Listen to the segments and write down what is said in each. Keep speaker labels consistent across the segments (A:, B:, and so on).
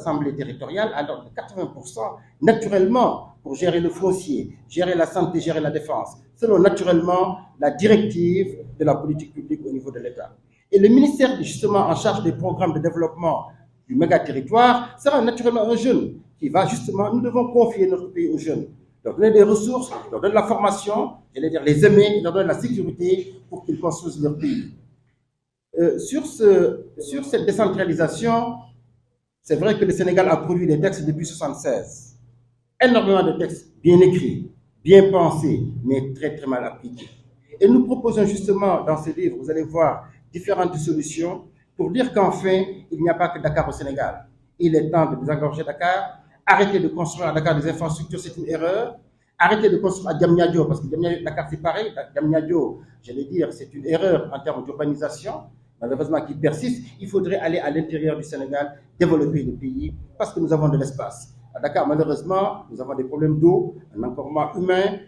A: assemblées territoriales à l'ordre de 80% naturellement pour gérer le foncier, gérer la santé, gérer la défense, selon naturellement la directive de la politique publique au niveau de l'État. Et le ministère justement en charge des programmes de développement du méga-territoire sera naturellement un jeune qui va justement, nous devons confier notre pays aux jeunes, leur donner des ressources, leur donner de la formation, j'allais dire les aimer, leur donner la sécurité pour qu'ils construisent leur pays. Sur cette décentralisation, c'est vrai que le Sénégal a produit des textes depuis 1976. Énormément de textes bien écrits, bien pensés, mais très très mal appliqués. Et nous proposons justement dans ce livre, vous allez voir, différentes solutions pour dire qu'enfin, il n'y a pas que Dakar au Sénégal. Il est temps de désengorger Dakar, arrêter de construire à Dakar des infrastructures, c'est une erreur. Arrêter de construire à Diamniadio, parce que Dakar c'est pareil, Diamniadio, j'allais dire, c'est une erreur en termes d'urbanisation, malheureusement qui persiste. Il faudrait aller à l'intérieur du Sénégal, développer le pays, parce que nous avons de l'espace. À Dakar, malheureusement, nous avons des problèmes d'eau, un encombrement humain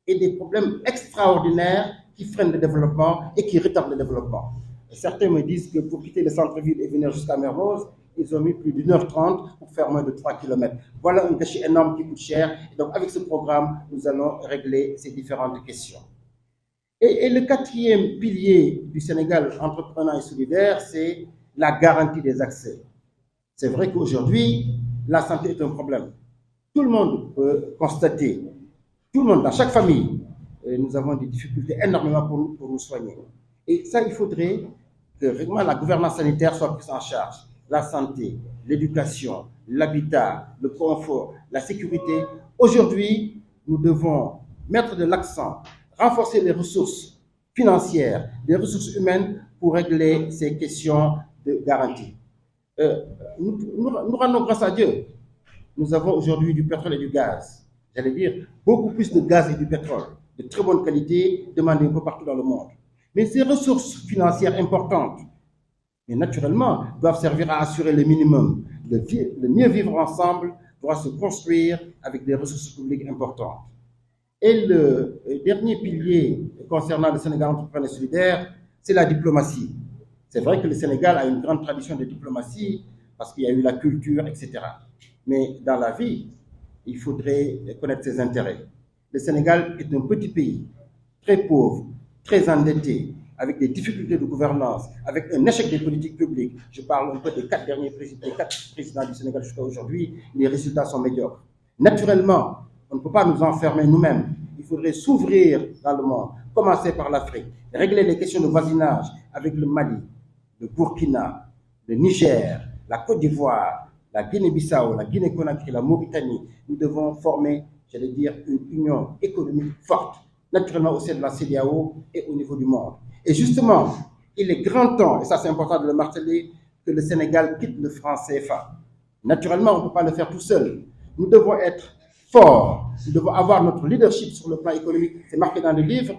A: et des problèmes extraordinaires qui freinent le développement et qui retardent le développement. Et certains me disent que pour quitter le centre-ville et venir jusqu'à Mermoz, ils ont mis plus d'1h30 pour faire moins de 3 km. Voilà un gâchis énorme qui coûte cher. Et donc, avec ce programme, nous allons régler ces différentes questions. Et le quatrième pilier du Sénégal entreprenant et solidaire, c'est la garantie des accès. C'est vrai qu'aujourd'hui, la santé est un problème. Tout le monde peut constater, tout le monde, dans chaque famille, nous avons des difficultés énormément pour nous soigner. Et ça, il faudrait que vraiment la gouvernance sanitaire soit prise en charge. La santé, l'éducation, l'habitat, le confort, la sécurité. Aujourd'hui, nous devons mettre de l'accent, renforcer les ressources financières, les ressources humaines pour régler ces questions de garantie. Nous rendons grâce à Dieu. Nous avons aujourd'hui du pétrole et du gaz. J'allais dire beaucoup plus de gaz et du pétrole de très bonne qualité demandés un peu partout dans le monde. Mais ces ressources financières importantes, mais naturellement, doivent servir à assurer le minimum. Le mieux vivre ensemble doit se construire avec des ressources publiques importantes. Et le dernier pilier concernant le Sénégal entrepreneur et solidaire, c'est la diplomatie. C'est vrai que le Sénégal a une grande tradition de diplomatie parce qu'il y a eu la culture, etc. Mais dans la vie, il faudrait connaître ses intérêts. Le Sénégal est un petit pays, très pauvre, très endetté, avec des difficultés de gouvernance, avec un échec des politiques publiques. Je parle un peu des 4 derniers présidents du Sénégal jusqu'à aujourd'hui, les résultats sont médiocres. Naturellement, on ne peut pas nous enfermer nous-mêmes. Il faudrait s'ouvrir dans le monde, commencer par l'Afrique, régler les questions de voisinage avec le Mali, le Burkina, le Niger, la Côte d'Ivoire, la Guinée-Bissau, la Guinée-Conakry, la Mauritanie. Nous devons former, j'allais dire, une union économique forte, naturellement au sein de la CEDEAO et au niveau du monde. Et justement, il est grand temps, et ça c'est important de le marteler, que le Sénégal quitte le franc CFA. Naturellement, on ne peut pas le faire tout seul. Nous devons être forts, nous devons avoir notre leadership sur le plan économique. C'est marqué dans le livre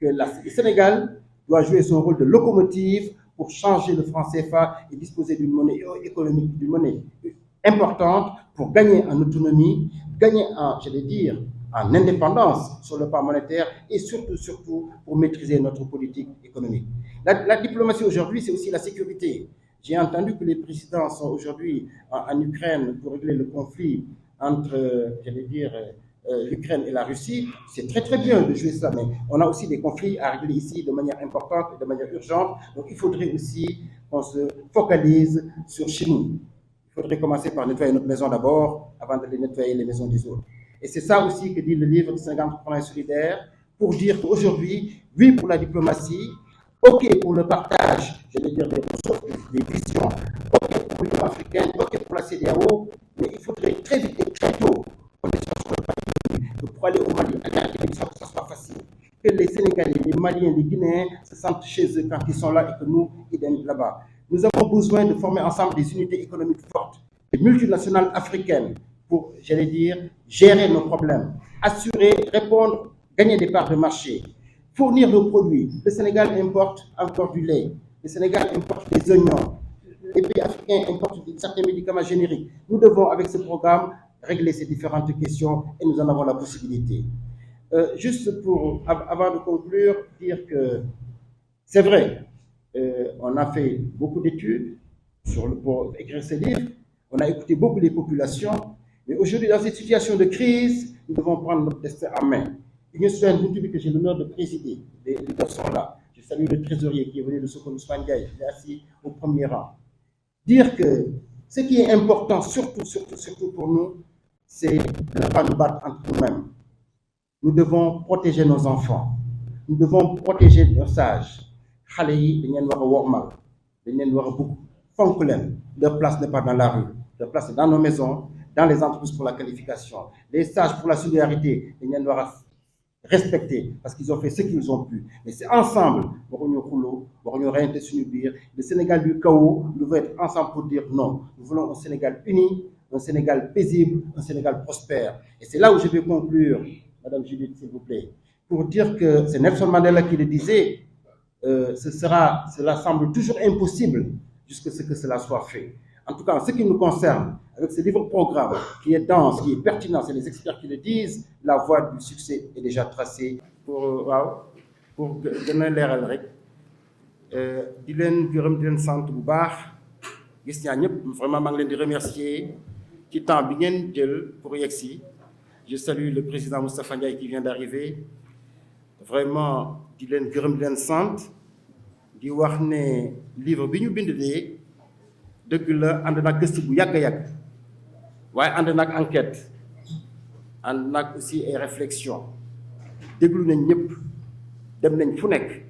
A: que le Sénégal doit jouer son rôle de locomotive pour changer le franc CFA et disposer d'une monnaie économique, d'une monnaie importante pour gagner en autonomie, gagner en, j'allais dire, en indépendance sur le plan monétaire et surtout pour maîtriser notre politique économique. La diplomatie aujourd'hui, c'est aussi la sécurité. J'ai entendu que les présidents sont aujourd'hui en Ukraine pour régler le conflit entre, j'allais dire, l'Ukraine et la Russie. C'est très très bien de jouer ça, mais on a aussi des conflits à régler ici de manière importante et de manière urgente. Donc il faudrait aussi qu'on se focalise sur chez nous. Il faudrait commencer par nettoyer notre maison d'abord, avant de nettoyer les maisons des autres. Et c'est ça aussi que dit le livre de Sénégal entrepreneur et solidaire, pour dire qu'aujourd'hui, oui pour la diplomatie, ok pour le partage, je vais dire des ressources, des visions, ok pour l'Union africaine, ok pour la CEDEAO, mais il faudrait très vite et très tôt qu'on ait sur le pays, que pour aller au Mali, aller à que ça soit facile, que les Sénégalais, les Maliens, les Guinéens se sentent chez eux quand ils sont là et que nous, ils viennent là-bas. Nous avons besoin de former ensemble des unités économiques fortes, des multinationales africaines, pour, j'allais dire, gérer nos problèmes, assurer, répondre, gagner des parts de marché, fournir nos produits. Le Sénégal importe encore du lait, le Sénégal importe des oignons, les pays africains importent certains médicaments génériques. Nous devons, avec ce programme, régler ces différentes questions et nous en avons la possibilité. Juste pour, avant de conclure, dire que c'est vrai, on a fait beaucoup d'études pour écrire ce livre. On a écouté beaucoup les populations. Mais aujourd'hui, dans cette situation de crise, nous devons prendre notre destin en main. Union citoyenne Buntu que j'ai l'honneur de présider, les personnes là. Je salue le trésorier qui est venu de Sokone Ousmane Diaye, il est assis au premier rang. Dire que ce qui est important, surtout pour nous, c'est de ne pas nous battre entre nous-mêmes. Nous devons protéger nos enfants. Nous devons protéger nos sages. Xale yi dañ leen war a wormal, dañ leen war a bugg, fonk leen. Leur place n'est pas dans la rue, leur place est dans nos maisons, dans les entreprises pour la qualification. Les sages pour la solidarité, dañ leen war a respecter parce qu'ils ont fait ce qu'ils ont pu. Mais c'est ensemble, waruñu xuloo, waruñu reyante suñu biir. Le Sénégal du chaos, nous devons être ensemble pour dire non. Nous voulons un Sénégal uni, un Sénégal paisible, un Sénégal prospère. Et c'est là où je vais conclure, Madame Judith, s'il vous plaît, pour dire que c'est Nelson Mandela qui le disait, cela semble toujours impossible jusqu'à ce que cela soit fait. En tout cas, en ce qui nous concerne, avec ce livre-programme qui est dense, qui est pertinent, c'est les experts qui le disent, la voie du succès est déjà tracée. Pour gën a leeral rek di leen gërëm di leen sant bu baax gis naa ñëpp vraiment maa ngi leen di remercier ci temps bi ngeen jël pour yegsi. Je salue le président Moustapha Ndiaye qui vient d'arriver. Vraiment di leen gërëm di leen sant di wax ne livre bi ñu bind de dëgg la ànd nag gëstu bu yàgg a yàgg waaye ànd nag enquête ànd nag aussi ay réflexion déglu nañ ñëpp dem nañ fu nekk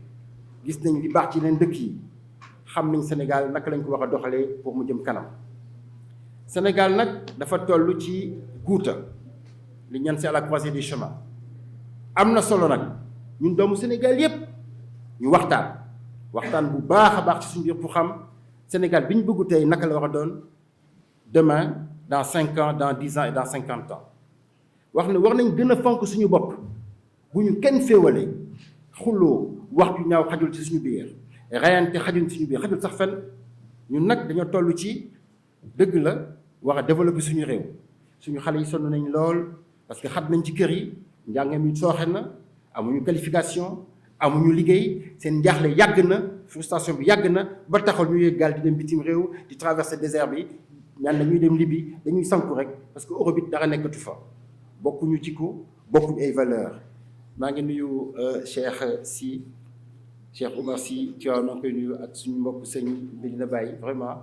A: gis nañ li baax ci leen dëkk yi xam nañ Sénégal naka lañ ko wax a doxalee pour mu jëm kanam. Sénégal nag dafa toll ci guuta li ñaan c'est à la croisée des chemins. Am na solo nag ñun doomu Sénégal yépp ñu waxtaan bu baax a baax ci suñu biir pour xam Sénégal bi ñu bëggu tey naka la war a doon demain, dans 5 ans, dans 10 ans et dans 50 ans. wax ne war nañ gën a fonk suñu bopp bu ñu kenn féewale xuloo wax ju ñaaw xajul ci suñu biir rayante xajul ci suñu biir xajul sax fenn ñun nag dañoo toll ci dëgg la war a développer suñu réew suñu xale yi sonn nañ lool parce que xat nañ ci kër yi njàng mi sooxe na amuñu qualification amuñu liggéey seen njaaxle yàgg na frustration bi yàgg na ba taxal ñu yëg gaal di dem bitim réew di traverser désert bi ñaan dañuy dem Libye dañuy sanku rek parce que Europe it dara nekkatu fa bokkuñu jikko bokkuñu ay valeur maa ngi nuyu Cheikh Oumar Sy ci waaw noo koy nuyu ak suñu mbokk sëñ Medina Baye vraiment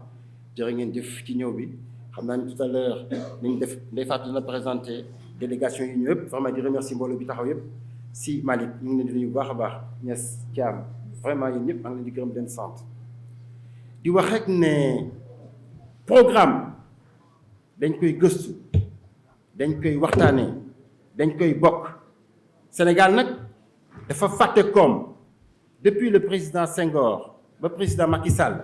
A: jërë ngeen jëf ci ñëw bi xam naa ni tout à l'heure nañ def Ndeye Fatou dina présenté délégation yi ñu yëpp vraiment di remercier mbooloo bi taxaw yëpp si Malick ñu ngi leen di nuyu bu baax a baax Niass Thiam vraiment yéen ñëpp maa ngi leen di gërëm den sant di wax rek ne programme dañ koy gëstu dañ koy waxtaanee dañ koy bokk Sénégal nag dafa fàtte koom depuis le président Senghor ba président Macky Sall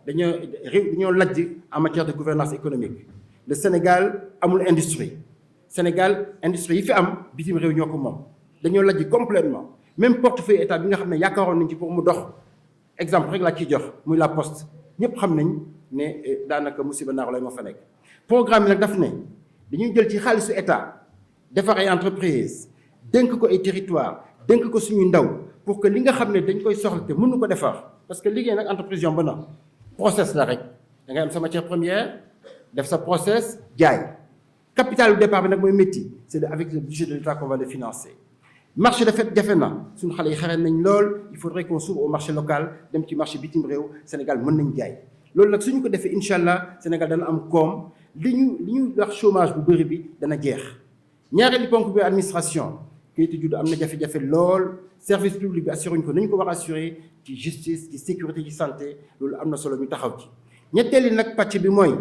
A: dañoo lajj en matière de gouvernance économique le Sénégal amul industrie Sénégal industrie yi fi am bitim réew ñoo ko moom dañoo lajj complètement même portefeuille état bi nga xam ne yaakaaroon nañ ci pour mu dox exemple rek laa ciy jox muy la poste ñëpp xam nañ ne daanaka musiba naaru lay moo fa nekk programme bi nag daf ne dañuy jël ci xaalisu état defar ay entreprise dénk ko ay territoire dénk ko suñu ndaw pour que li nga xam ne dañ koy soxla te mënu ko defar parce que liggéey nag entreprise yomb na process la rek da ngay am sa matière première def sa process jaay capital du départ bi nag mooy métier c'est avec le budget de l'État qu'on va le financer marché de fait jafe na suñu xale yi xarañ nañ lool il faudrait qu'on s'ouvre au marché local dem ci marché bitim réew Sénégal mën nañ jaay loolu nag suñu ko defee incha allah Sénégal dana am koom li ñu wax chômage bu bëri bi dana jeex ñaareelu ponk bi administration kayitu juddu am na jafe-jafe lool service public bi assuré ñu ko nañu ko war a assuré ci justice ci sécurité ci santé loolu am na solo ñu taxaw ci ñetteeli nag pàcc bi mooy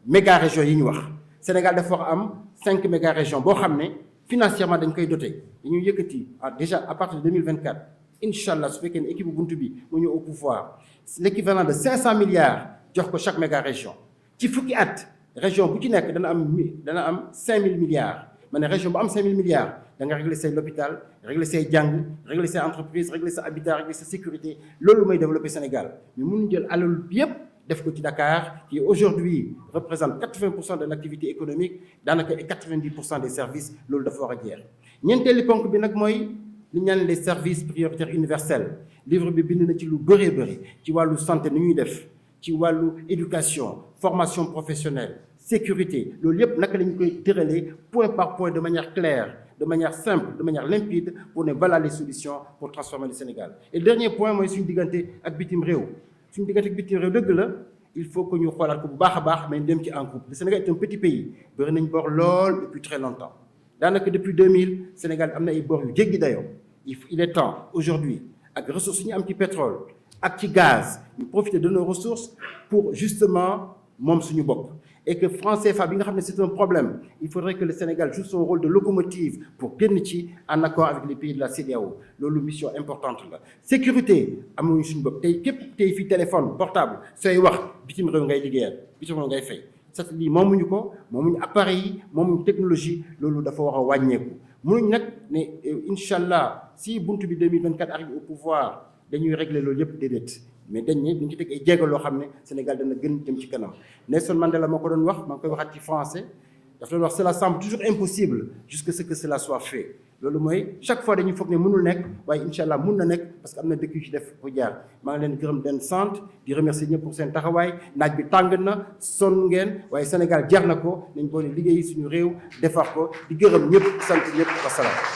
A: méga région yi ñu wax Sénégal dafa war a am 5 méga régions boo xam ne financièrement dañ koy doté dañuy yëkkati déjà à partir de 2024 incha allah su fekkee ne équipe buntu bi mu ñëw au pouvoir l'équivalent de 500 milliards jox ko chaque méga région ci fukki at région bu ci nekk dana am 5000 milliards ma ne région bu am 5000 milliards da nga régler say l'hôpital régler say jàng régler say entreprise régler sa habitat régler sa sécurité loolu mooy développer Sénégal mais mënuñu jël alal bi yépp def ko ci Dakar qui aujourd'hui représente 80% de l'activité économique daanaka 90% des services loolu dafa war a jeex ñeenteeli ponk bi nag mooy li ñu naan les services prioritaires universels livre bi bind na ci lu bëree bëri ci wàllu santé nu ñuy def ci wàllu éducation formation professionnelle sécurité loolu yëpp naka la ñu koy tëralee point par point de manière claire de manière simple de manière limpide pour ne voilà les solutions pour transformer le Sénégal. Et le dernier point mooy suñu diggante ak bitim réew suñu diggante ak bitim réew dëgg la il faut que ñu xoolaat ko bu baax a baax mais dem ci en groupe. Le Sénégal est un petit pays bëri nañ bor lool depuis très longtemps daanaka depuis 2000 Sénégal am na ay bor yu jéggi dayoo il est temps aujourd'hui ak ressources yi ñu am ci pétrole ak ci gaz ñu profiter de nos ressources pour justement moom suñu bopp. Et que franc CFA bi nga xam ne c'est un problème il faudrait que le Sénégal joue son rôle de locomotive pour génn ci en accord avec les pays de la CEDEAO loolu mission importante la. Sécurité amuñu suñu bopp tey képp tey fii téléphone portable sooy wax bitim réew ngay liggéeyal bitim réew ngay fay satellite yi moomuñu ko moomuñu appareil yi moomuñu technologie loolu dafa war a wàññeeku mënuñ nag ne incha allah si buntu bi 2024 arrive au pouvoir dañuy régler loolu yëpp déedéet. mais dañ ne dañ ci teg ay jéego loo xam ne Sénégal dana gën jëm ci kanam Nelson Mandela moo ko doon wax maa ngi koy waxaat ci français daf doon wax cela semble toujours impossible jusqu'à ce que cela soit fait loolu mooy chaque fois dañuy foog ne mënul nekk waaye incha allah mun na nekk parce que am na dëkk yu ci def bu jaar maa ngi leen gërëm den sant di remercier ñëpp pour seen taxawaay naaj bi tàng na sonn ngeen waaye Sénégal jar na ko nañ boole liggéey suñu réew defar ko di gërëm ñëpp sant ñëpp wasalaam